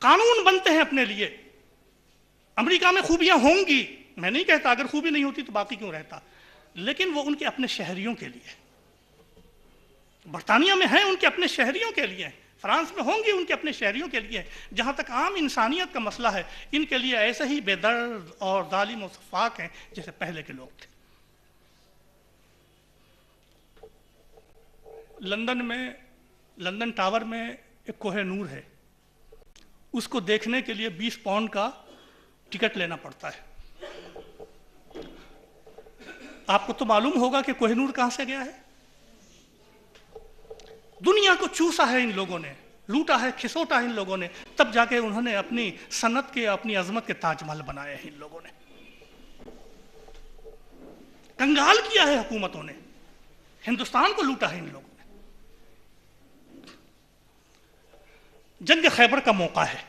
قانون بنتے ہیں اپنے لیے. امریکہ میں خوبیاں ہوں گی، میں نہیں کہتا اگر خوبی نہیں ہوتی تو باقی کیوں رہتا، لیکن وہ ان کے اپنے شہریوں کے لیے. برطانیہ میں ہیں ان کے اپنے شہریوں کے لیے، فرانس میں ہوں گی ان کے اپنے شہریوں کے لیے. جہاں تک عام انسانیت کا مسئلہ ہے، ان کے لیے ایسے ہی بے درد اور ظالم و سفاک ہیں جیسے پہلے کے لوگ تھے. لندن ٹاور میں ایک کوہ نور ہے، اس کو دیکھنے کے لیے 20 پاؤنڈ کا ٹکٹ لینا پڑتا ہے. آپ کو تو معلوم ہوگا کہ کوہ نور کہاں سے گیا ہے. دنیا کو چوسا ہے ان لوگوں نے، لوٹا ہے، کھسوٹا ہے ان لوگوں نے، تب جا کے انہوں نے اپنی صنعت کے، اپنی عظمت کے تاج محل بنائے ہیں. ان لوگوں نے کنگال کیا ہے، حکومتوں نے ہندوستان کو لوٹا ہے ان لوگوں نے. جنگ خیبر کا موقع ہے،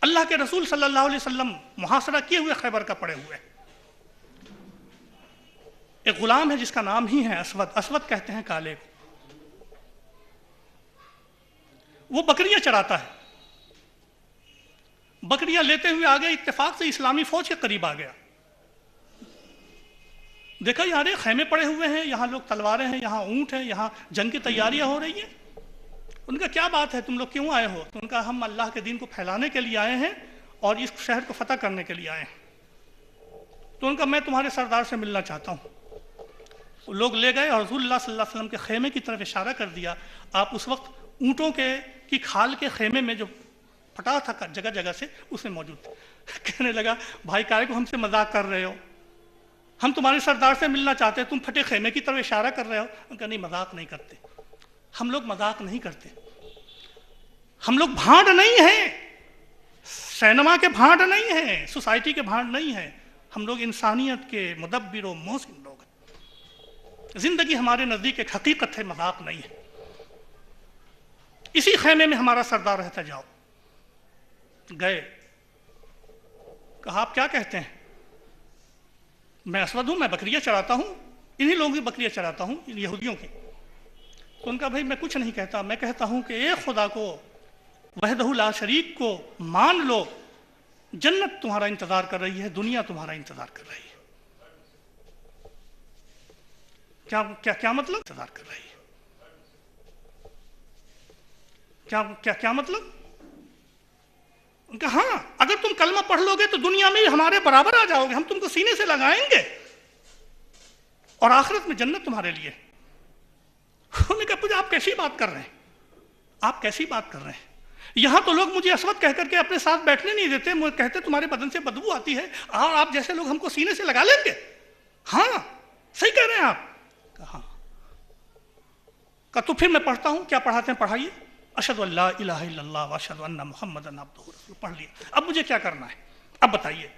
اللہ کے رسول صلی اللہ علیہ وسلم محاصرہ کیے ہوئے خیبر کا پڑے ہوئے. ایک غلام ہے جس کا نام ہی ہے اسود کہتے ہیں کالے کو. وہ بکریاں چراتا ہے. بکریاں لیتے ہوئے آگے اتفاق سے اسلامی فوج کے قریب آ گیا. دیکھا یار خیمے پڑے ہوئے ہیں، یہاں لوگ تلواریں ہیں، یہاں اونٹ ہیں، یہاں جنگ کی تیاریاں ہو رہی ہیں. ان کا کیا بات ہے، تم لوگ کیوں آئے ہو؟ تو ان کا ہم اللہ کے دین کو پھیلانے کے لیے آئے ہیں اور اس شہر کو فتح کرنے کے لیے آئے ہیں. تو ان کا میں تمہارے سردار سے ملنا چاہتا ہوں. لوگ لے گئے اور رسول اللہ صلی اللہ علیہ وسلم کے خیمے کی طرف اشارہ کر دیا. آپ اس وقت اونٹوں کی کھال کے خیمے میں جو پھٹا تھا جگہ جگہ سے اس میں موجود تھے. کہنے لگا بھائی کائے کو ہم سے مذاق کر رہے ہو؟ ہم تمہارے سردار سے ملنا چاہتے ہیں، تم پھٹے خیمے کی طرف اشارہ کر رہے ہو. ان کا نہیں، مذاق نہیں کرتے، ہم لوگ مذاق نہیں کرتے، ہم لوگ بھانڈ نہیں ہیں، سینما کے بھانڈ نہیں ہیں، سوسائٹی کے بھانڈ نہیں ہیں. ہم لوگ انسانیت کے مدبر و محسن لوگ ہیں. زندگی ہمارے نزدیک ایک حقیقت ہے، مذاق نہیں ہے. اسی خیمے میں ہمارا سردار رہتا. جاؤ. گئے، کہا آپ کیا کہتے ہیں؟ میں اسود ہوں، میں بکریاں چراتا ہوں، انہی لوگوں کی بکریاں چراتا ہوں، ان یہودیوں کی. تو ان کا بھائی میں کچھ نہیں کہتا، میں کہتا ہوں کہ ایک خدا کو وحدہ لا شریک کو مان لو. جنت تمہارا انتظار کر رہی ہے، دنیا تمہارا انتظار کر رہی ہے. کیا مطلب انتظار کر رہی ہے؟ کیا مطلب؟ ان کا ہاں، اگر تم کلمہ پڑھ لو گے تو دنیا میں ہمارے برابر آ جاؤ گے، ہم تم کو سینے سے لگائیں گے اور آخرت میں جنت تمہارے لیے. انہوں نے کہا مجھے آپ کیسی بات کر رہے ہیں؟ آپ کیسی بات کر رہے ہیں؟ یہاں تو لوگ مجھے اسود کہہ کر کے اپنے ساتھ بیٹھنے نہیں دیتے، مجھے کہتے تمہارے بدن سے بدبو آتی ہے اور آپ جیسے لوگ ہم کو سینے سے لگا لیں گے. ہاں صحیح کہہ رہے ہیں آپ. کہا تو پھر میں پڑھتا ہوں. کیا پڑھاتے ہیں؟ پڑھائیے. اشہد ان لا الہ الا اللہ واشہد ان محمدا عبدہ ورسولہ. پڑھ لیا. اب مجھے کیا کرنا ہے؟ اب بتائیے.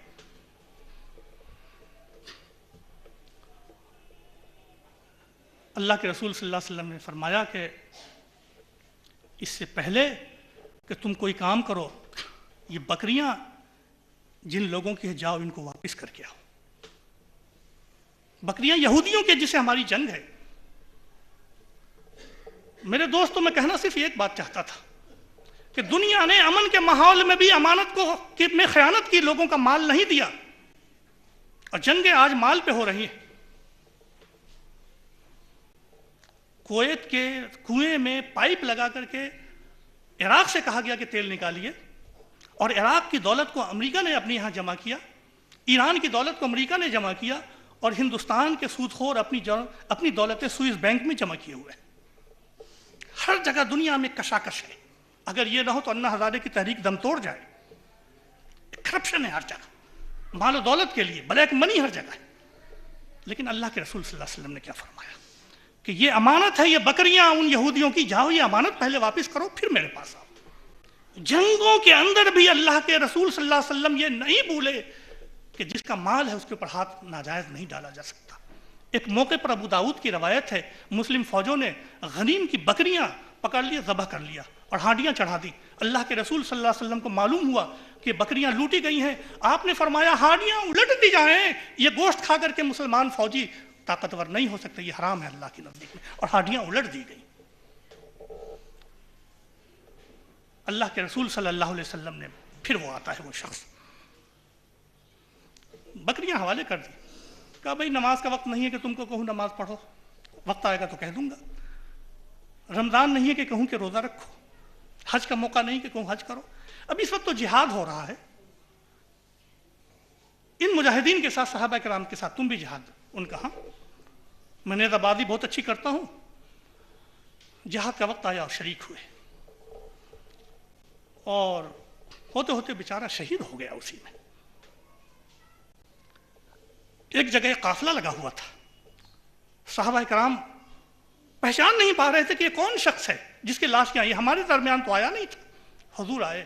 اللہ کے رسول صلی اللہ علیہ وسلم نے فرمایا کہ اس سے پہلے کہ تم کوئی کام کرو، یہ بکریاں جن لوگوں کی ہے جاؤ ان کو واپس کر کے آؤ. بکریاں یہودیوں کے جسے ہماری جنگ ہے. میرے دوستوں میں کہنا صرف ایک بات چاہتا تھا کہ دنیا نے امن کے ماحول میں بھی امانت کو میں خیانت کی، لوگوں کا مال نہیں دیا، اور جنگیں آج مال پہ ہو رہی ہیں. کویت کے کنویں میں پائپ لگا کر کے عراق سے کہا گیا کہ تیل نکالیے، اور عراق کی دولت کو امریکہ نے اپنے یہاں جمع کیا، ایران کی دولت کو امریکہ نے جمع کیا، اور ہندوستان کے سود خور اپنی دولتیں سوئس بینک میں جمع کیے ہوئے. ہر جگہ دنیا میں کشاکش ہے. اگر یہ نہ ہو تو انا ہزارے کی تحریک دم توڑ جائے. کرپشن ہے ہر جگہ، مال و دولت کے لیے بلیک منی ہر جگہ ہے. لیکن اللہ کے رسول صلی اللہ علیہ وسلم نے کیا فرمایا کہ یہ امانت ہے، یہ بکریاں ان یہودیوں کی، جاؤ یہ امانت پہلے واپس کرو پھر میرے پاس آؤ. جنگوں کے اندر بھی اللہ کے رسول صلی اللہ علیہ وسلم یہ نہیں بھولے کہ جس کا مال ہے اس کے اوپر ہاتھ ناجائز نہیں ڈالا جا سکتا. ایک موقع پر ابو داؤد کی روایت ہے، مسلم فوجوں نے غنیم کی بکریاں پکڑ لیا، ذبح کر لیا اور ہانڈیاں چڑھا دی. اللہ کے رسول صلی اللہ علیہ وسلم کو معلوم ہوا کہ بکریاں لوٹی گئی ہیں. آپ نے فرمایا ہانڈیاں الٹ دی جائیں، یہ گوشت کھا کر کے مسلمان فوجی طاقتور نہیں ہو سکتے، یہ حرام ہے اللہ کے نزدیک میں. اور ہانڈیاں الٹ دی گئی. اللہ کے رسول صلی اللہ علیہ وسلم نے پھر وہ آتا ہے وہ شخص، بکریاں حوالے کر دی، کہا بھائی نماز کا وقت نہیں ہے کہ تم کو کہوں نماز پڑھو، وقت آئے گا تو کہہ دوں گا، رمضان نہیں ہے کہ کہوں کہ روزہ رکھو، حج کا موقع نہیں کہ کہوں حج کرو، اب اس وقت تو جہاد ہو رہا ہے، ان مجاہدین کے ساتھ صحابہ کرام کے ساتھ تم بھی جہاد، ان کا ہاں میں نیزہ بازی بہت اچھی کرتا ہوں، جہاد کا وقت آیا اور شریک ہوئے، اور ہوتے ہوتے بیچارہ شہید ہو گیا اسی میں۔ ایک جگہ قافلہ لگا ہوا تھا، صحابہ کرام پہچان نہیں پا رہے تھے کہ یہ کون شخص ہے جس کی لاش یہاں، یہ ہمارے درمیان تو آیا نہیں تھا۔ حضور آئے،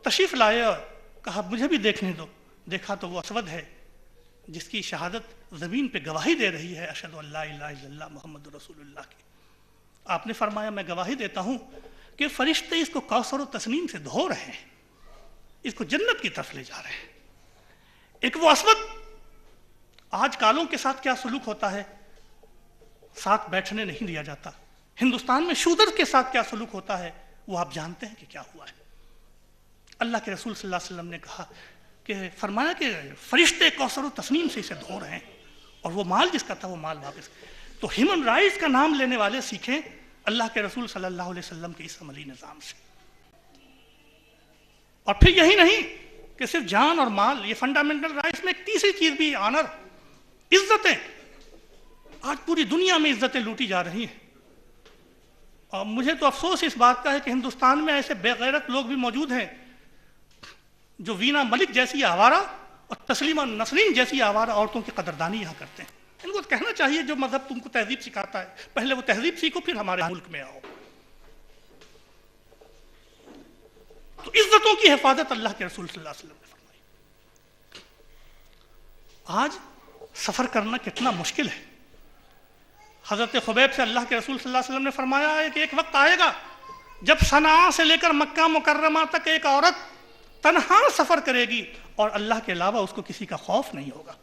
تشریف لائے اور کہا مجھے بھی دیکھنے دو، دیکھا تو وہ اسود ہے جس کی شہادت زمین پہ گواہی دے رہی ہے اشہد ان لا الہ الا اللہ محمد رسول اللہ کی۔ آپ نے فرمایا میں گواہی دیتا ہوں کہ فرشتے اس کو کوثر و تسنیم سے دھو رہے ہیں، اس کو جنت کی طرف لے جا رہے ہیں۔ ایک وہ اسود، آج کالوں کے ساتھ کیا سلوک ہوتا ہے، ساتھ بیٹھنے نہیں دیا جاتا، ہندوستان میں شودر کے ساتھ کیا سلوک ہوتا ہے وہ آپ جانتے ہیں کہ کیا ہوا ہے۔ اللہ کے رسول صلی اللہ علیہ وسلم نے کہا کہ فرمایا کہ فرشتے کوثر و تسنیم سے اسے دھو رہے ہیں، اور وہ مال جس کا تھا وہ مال واپس۔ تو ہیومن رائٹس کا نام لینے والے سیکھیں اللہ کے رسول صلی اللہ علیہ وسلم کے اس عملی نظام سے۔ اور پھر یہی نہیں کہ صرف جان اور مال، یہ فنڈامنٹل رائٹس میں ایک تیسری چیز بھی، آنر، عزتیں۔ آج پوری دنیا میں عزتیں لوٹی جا رہی ہیں، اور مجھے تو افسوس اس بات کا ہے کہ ہندوستان میں ایسے بے غیرت لوگ بھی موجود ہیں جو وینا ملک جیسی آوارہ اور تسلیمہ نسرین جیسی آوارہ عورتوں کی قدردانی یہاں کرتے ہیں۔ ان کو کہنا چاہیے جو مذہب تم کو تہذیب سکھاتا ہے پہلے وہ تہذیب سیکھو پھر ہمارے ملک میں آؤ۔ تو عزتوں کی حفاظت اللہ کے رسول صلی اللہ علیہ وسلم نے فرمائی۔ آج سفر کرنا کتنا مشکل ہے۔ حضرت خبیب سے اللہ کے رسول صلی اللہ علیہ وسلم نے فرمایا ہے کہ ایک وقت آئے گا جب صنعاء سے لے کر مکہ مکرمہ تک ایک عورت تنہا سفر کرے گی اور اللہ کے علاوہ اس کو کسی کا خوف نہیں ہوگا۔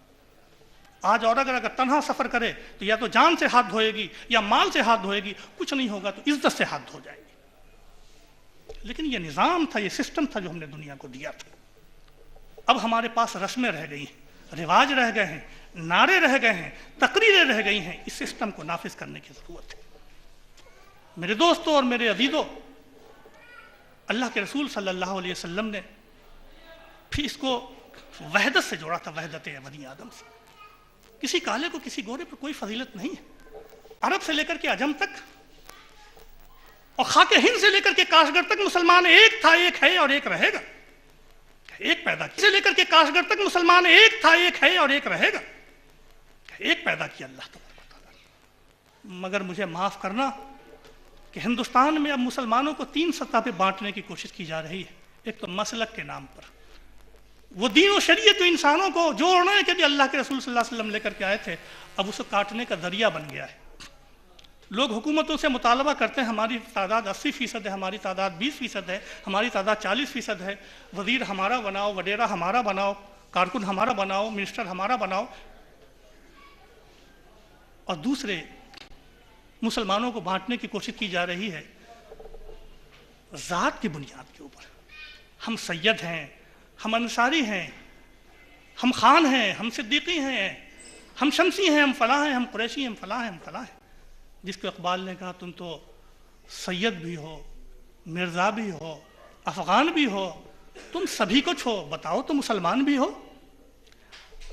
آج عورت اگر تنہا سفر کرے تو یا تو جان سے ہاتھ دھوئے گی یا مال سے ہاتھ دھوئے گی، کچھ نہیں ہوگا تو عزت سے ہاتھ دھو جائے گی۔ لیکن یہ نظام تھا، یہ سسٹم تھا جو ہم نے دنیا کو دیا تھا۔ اب ہمارے پاس رسمیں رہ گئی ہیں، رواج رہ گئے ہیں، نعرے رہ گئے ہیں، تقریریں رہ گئی ہیں، اس سسٹم کو نافذ کرنے کی ضرورت ہے۔ میرے دوستوں اور میرے عزیزوں، اللہ کے رسول صلی اللہ علیہ وسلم نے پھر اس کو وحدت سے جوڑا تھا، وحدت بنی آدم سے۔ کسی کالے کو کسی گورے پر کوئی فضیلت نہیں ہے۔ عرب سے لے کر کے عجم تک اور خاک ہند سے لے کر کے کاشگر تک مسلمان ایک تھا، ایک ہے اور ایک رہے گا۔ ایک پیدا کیا سے لے کر کے کاشگر تک مسلمان ایک تھا، ایک ہے اور ایک رہے گا۔ ایک پیدا کیا اللہ تعالیٰ۔ مگر مجھے معاف کرنا کہ ہندوستان میں اب مسلمانوں کو 3 سطح پہ بانٹنے کی کوشش کی جا رہی ہے۔ ایک تو مسلک کے نام پر، وہ دین و شریعت جو انسانوں کو جوڑنے کے لیے اللہ کے رسول صلی اللہ علیہ وسلم لے کر کے آئے تھے، اب اسے کاٹنے کا ذریعہ بن گیا ہے۔ لوگ حکومتوں سے مطالبہ کرتے ہیں ہماری تعداد 80% ہے، ہماری تعداد 20% ہے، ہماری تعداد 40% ہے، وزیر ہمارا بناؤ، وڈیرا ہمارا بناؤ، کارکن ہمارا بناؤ، منسٹر ہمارا بناؤ، اور دوسرے مسلمانوں کو بانٹنے کی کوشش کی جا رہی ہے ذات کی بنیاد کے اوپر۔ ہم سید ہیں، ہم انصاری ہیں، ہم خان ہیں، ہم صدیقی ہیں، ہم شمسی ہیں، ہم فلاں ہیں، ہم قریشی ہیں، ہم فلاں ہیں، ہم فلاں ہیں۔ جس کو اقبال نے کہا تم تو سید بھی ہو، مرزا بھی ہو، افغان بھی ہو، تم سبھی کچھ ہو، بتاؤ تو مسلمان بھی ہو۔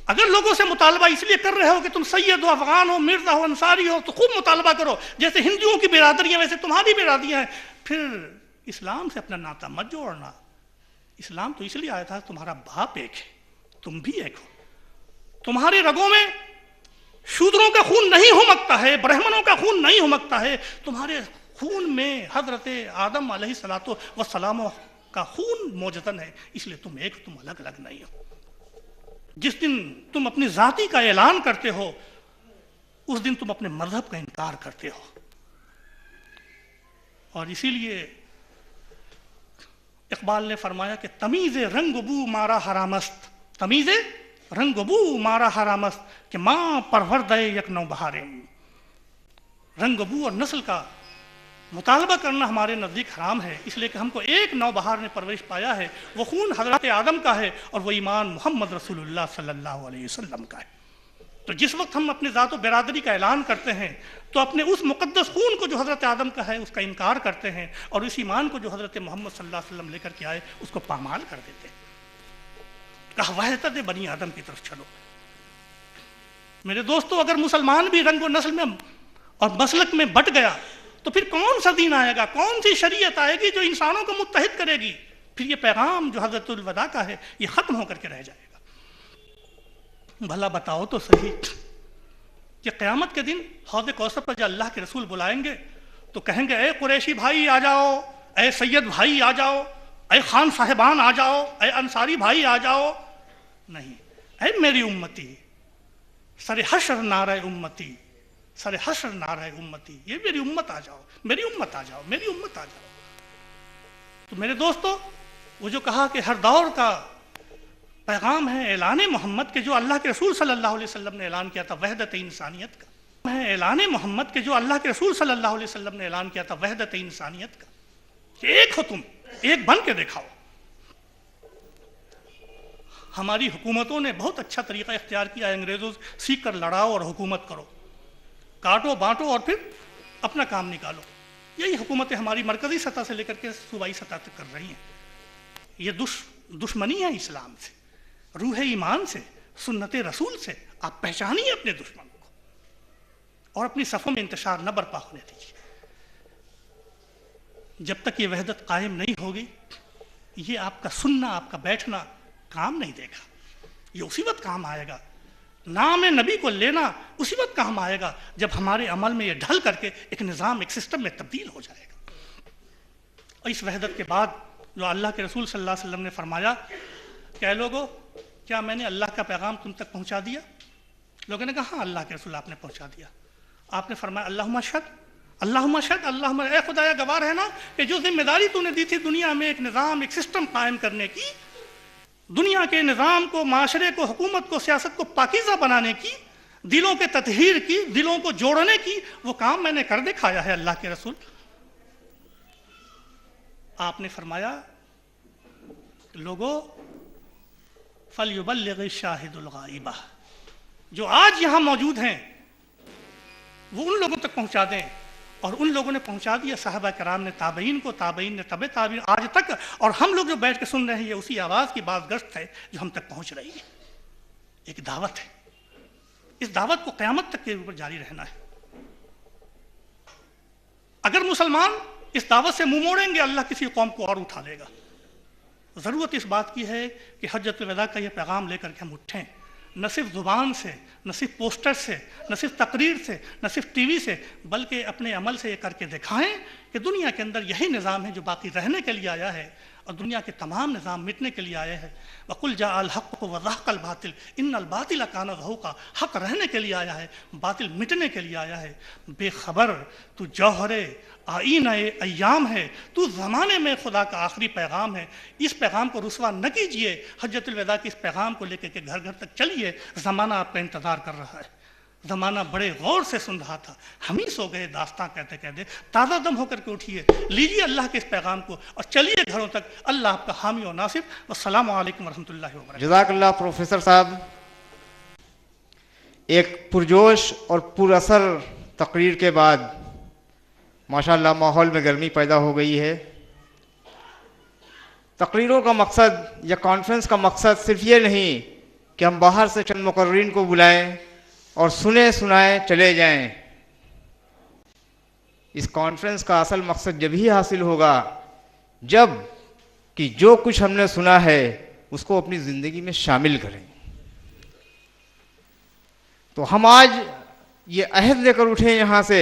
اگر لوگوں سے مطالبہ اس لیے کر رہے ہو کہ تم سید ہو، افغان ہو، مرزا ہو، انصاری ہو، تو خوب مطالبہ کرو، جیسے ہندوؤں کی برادریاں ویسے تمہاری برادریاں ہیں۔ پھر اسلام سے اپنا ناطہ مت جوڑنا۔ اسلام تو اس لیے آیا تھا تمہارا باپ ایک ہے، تم بھی ایک ہو۔ تمہاری رگوں میں شودروں کا خون نہیں ہمکتا ہے، برہمنوں کا خون نہیں ہمکتا ہے، تمہارے خون میں حضرت آدم علیہ الصلوۃ والسلام کا خون موجزن ہے، اس لیے تم ایک، تم الگ الگ نہیں ہو۔ جس دن تم اپنی ذاتی کا اعلان کرتے ہو اس دن تم اپنے مذہب کا انکار کرتے ہو۔ اور اسی لیے اقبال نے فرمایا کہ تمیز رنگ بو مارا حرامست، تمیز رنگ بو مارا حرامست کہ ماں پرورد یک نو بہارے۔ رنگ بو اور نسل کا مطالبہ کرنا ہمارے نزدیک حرام ہے، اس لیے کہ ہم کو ایک نوبہار نے پرورش پایا ہے، وہ خون حضرت آدم کا ہے اور وہ ایمان محمد رسول اللہ صلی اللہ علیہ وسلم کا ہے۔ تو جس وقت ہم اپنے ذات و برادری کا اعلان کرتے ہیں تو اپنے اس مقدس خون کو جو حضرت آدم کا ہے اس کا انکار کرتے ہیں، اور اس ایمان کو جو حضرت محمد صلی اللہ علیہ وسلم لے کر کے آئے اس کو پامال کر دیتے ہیں۔ کہا وحدت بنی آدم کی طرف چلو۔ میرے دوستو، اگر مسلمان بھی رنگ و نسل میں اور مسلک میں بٹ گیا تو پھر کون سا دین آئے گا، کون سی شریعت آئے گی جو انسانوں کو متحد کرے گی؟ پھر یہ پیغام جو حضرت الوداع کا ہے یہ ختم ہو کر کے رہ جائے گا۔ بھلا بتاؤ تو صحیح کہ قیامت کے دن حوض کوثر پر جو اللہ کے رسول بلائیں گے تو کہیں گے اے قریشی بھائی آ جاؤ، اے سید بھائی آ جاؤ، اے خان صاحبان آ جاؤ، اے انصاری بھائی آ جاؤ؟ نہیں، اے میری امتی، سر حشر نعرہ امتی، سر حشر نعرہ امتی، یہ میری امت آ جاؤ، میری امت آ جاؤ، میری امت آ جاؤ۔ تو میرے دوستو، وہ جو کہا کہ ہر دور کا پیغام ہے اعلان محمد کے جو اللہ کے رسول صلی اللہ علیہ وسلم نے اعلان کیا تھا وحدت انسانیت کا، ہے اعلان محمد کے جو اللہ کے رسول صلی اللہ علیہ وسلم نے اعلان کیا تھا وحدت انسانیت کا، کہ ایک ہو تم، ایک بن کے دکھاؤ۔ ہماری حکومتوں نے بہت اچھا طریقہ اختیار کیا ہے، انگریزوں سے سیکھ کر لڑاؤ اور حکومت کرو، کاٹو بانٹو اور پھر اپنا کام نکالو۔ یہی حکومتیں ہماری مرکزی سطح سے لے کر کے صوبائی سطح تک کر رہی ہیں۔ یہ دشمنی ہے اسلام سے، روح ایمان سے، سنت رسول سے۔ آپ پہچانیے اپنے دشمن کو اور اپنی صفوں میں انتشار نہ برپا ہونے دیجیے۔ جب تک یہ وحدت قائم نہیں ہوگی، یہ آپ کا سننا، آپ کا بیٹھنا کام نہیں دے گا۔ یہ اسی وقت کام آئے گا، نام نبی کو لینا اسی وقت کام آئے گا جب ہمارے عمل میں یہ ڈھل کر کے ایک نظام، ایک سسٹم میں تبدیل ہو جائے گا۔ اور اس وحدت کے بعد جو اللہ کے رسول صلی اللہ علیہ وسلم نے فرمایا کہ اے لوگو، کیا میں نے اللہ کا پیغام تم تک پہنچا دیا؟ لوگوں نے کہا ہاں اللہ کے رسول آپ نے پہنچا دیا۔ آپ نے فرمایا اللہم اشہد، اللہم اشہد، اللہم، اے خدایا گواہ رہنا کہ جو ذمہ داری تو نے دی تھی دنیا میں ایک نظام، ایک سسٹم قائم کرنے کی، دنیا کے نظام کو، معاشرے کو، حکومت کو، سیاست کو پاکیزہ بنانے کی، دلوں کے تطہیر کی، دلوں کو جوڑنے کی، وہ کام میں نے کر دکھایا ہے اللہ کے رسول۔ آپ نے فرمایا لوگو فَلْيُبَلِّغِ الشَّاهِدُ الْغَائِبَ، جو آج یہاں موجود ہیں وہ ان لوگوں تک پہنچا دیں، اور ان لوگوں نے پہنچا دیا، صحابہ کرام نے تابعین کو، تابعین نے تبع تابعین، آج تک، اور ہم لوگ جو بیٹھ کے سن رہے ہیں یہ اسی آواز کی باز گشت ہے جو ہم تک پہنچ رہی ہے۔ ایک دعوت ہے، اس دعوت کو قیامت تک کے اوپر جاری رہنا ہے۔ اگر مسلمان اس دعوت سے منہ موڑیں گے اللہ کسی قوم کو اور اٹھا لے گا۔ ضرورت اس بات کی ہے کہ حجۃ الوداع کا یہ پیغام لے کر کے ہم اٹھیں، نہ صرف زبان سے، نہ صرف پوسٹر سے، نہ صرف تقریر سے، نہ صرف ٹی وی سے، بلکہ اپنے عمل سے یہ کر کے دکھائیں کہ دنیا کے اندر یہی نظام ہے جو باقی رہنے کے لیے آیا ہے، اور دنیا کے تمام نظام مٹنے کے لیے آئے ہیں۔ وَقُلْ جَاءَ الْحَقُّ وَزَهَقَ الْبَاطِلُ إِنَّ الْبَاطِلَ كَانَ زَهُوقًا، حق رہنے کے لیے آیا ہے، باطل مٹنے کے لیے آیا ہے۔ بے خبر تو جوہر آئینہ ایام ہے، تو زمانے میں خدا کا آخری پیغام ہے۔ اس پیغام کو رسوا نہ کیجئے، حجۃ الوداع کے اس پیغام کو لے کے گھر گھر تک چلیے۔ زمانہ آپ کا انتظار کر رہا ہے، زمانہ بڑے غور سے سن رہا تھا، ہم ہی سو گئے داستاں کہتے کہتے۔ تازہ دم ہو کر کے اٹھیے، لیجیے اللہ کے اس پیغام کو اور چلیے گھروں تک۔ اللہ آپ کا حامی و ناصر۔ والسلام علیکم ورحمۃ اللہ وبرکاتہ۔ جزاک اللہ پروفیسر صاحب، ایک پرجوش اور پر اثر تقریر کے بعد ماشاءاللہ ماحول میں گرمی پیدا ہو گئی ہے۔ تقریروں کا مقصد یا کانفرنس کا مقصد صرف یہ نہیں کہ ہم باہر سے چند مقررین کو بلائیں اور سنیں سنائیں چلے جائیں۔ اس کانفرنس کا اصل مقصد جب ہی حاصل ہوگا جب کہ جو کچھ ہم نے سنا ہے اس کو اپنی زندگی میں شامل کریں۔ تو ہم آج یہ عہد لے کر اٹھیں یہاں سے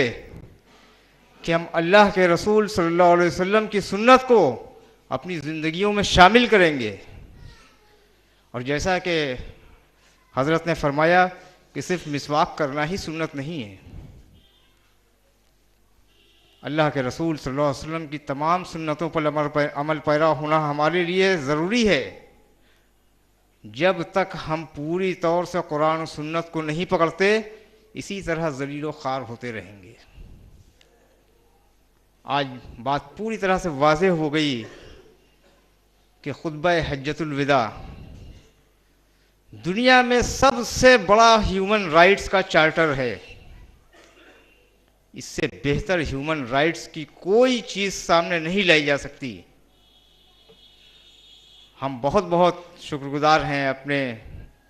کہ ہم اللہ کے رسول صلی اللہ علیہ وسلم کی سنت کو اپنی زندگیوں میں شامل کریں گے۔ اور جیسا کہ حضرت نے فرمایا کہ صرف مسواک کرنا ہی سنت نہیں ہے، اللہ کے رسول صلی اللہ علیہ وسلم کی تمام سنتوں پر عمل پیرا ہونا ہمارے لیے ضروری ہے۔ جب تک ہم پوری طور سے قرآن و سنت کو نہیں پکڑتے اسی طرح ذلیل و خوار ہوتے رہیں گے۔ آج بات پوری طرح سے واضح ہو گئی کہ خطبہ حجۃ الوداع دنیا میں سب سے بڑا ہیومن رائٹس کا چارٹر ہے. اس سے بہتر ہیومن رائٹس کی کوئی چیز سامنے نہیں لائی جا سکتی. ہم بہت بہت شکر گزار ہیں اپنے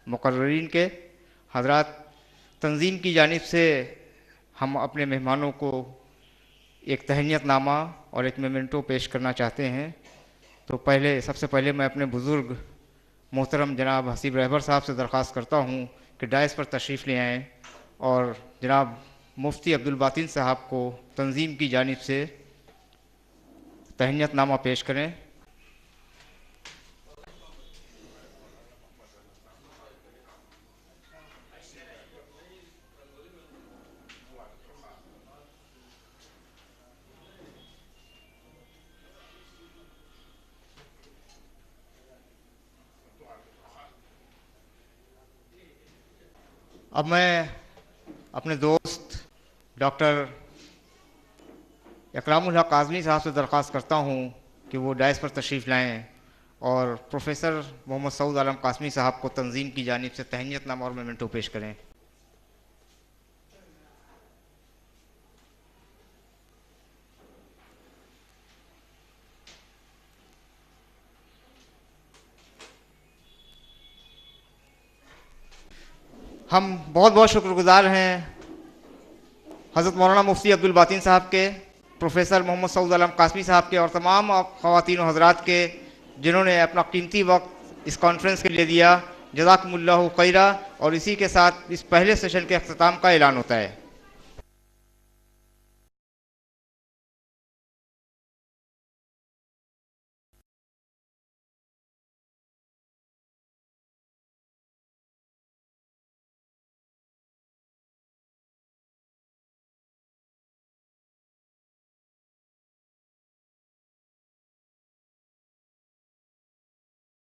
مقررین کے. حضرات، تنظیم کی جانب سے ہم اپنے مہمانوں کو ایک تہنیت نامہ اور ایک میمنٹو پیش کرنا چاہتے ہیں. تو سب سے پہلے میں اپنے بزرگ محترم جناب حسیب رہبر صاحب سے درخواست کرتا ہوں کہ ڈائس پر تشریف لے آئیں اور جناب مفتی عبدالباطن صاحب کو تنظیم کی جانب سے تہنیت نامہ پیش کریں. اب میں اپنے دوست ڈاکٹر اکرام الحق اعظمی صاحب سے درخواست کرتا ہوں کہ وہ ڈائس پر تشریف لائیں اور پروفیسر محمد سعود عالم قاسمی صاحب کو تنظیم کی جانب سے تہنیت نامہ اور میمنٹو پیش کریں. ہم بہت بہت شکر گزار ہیں حضرت مولانا مفتی عبدالباطن صاحب کے، پروفیسر محمد سعود عالم قاسمی صاحب کے اور تمام خواتین و حضرات کے جنہوں نے اپنا قیمتی وقت اس کانفرنس کے لیے دیا. جزاکم اللہ خیرہ. اور اسی کے ساتھ اس پہلے سیشن کے اختتام کا اعلان ہوتا ہے.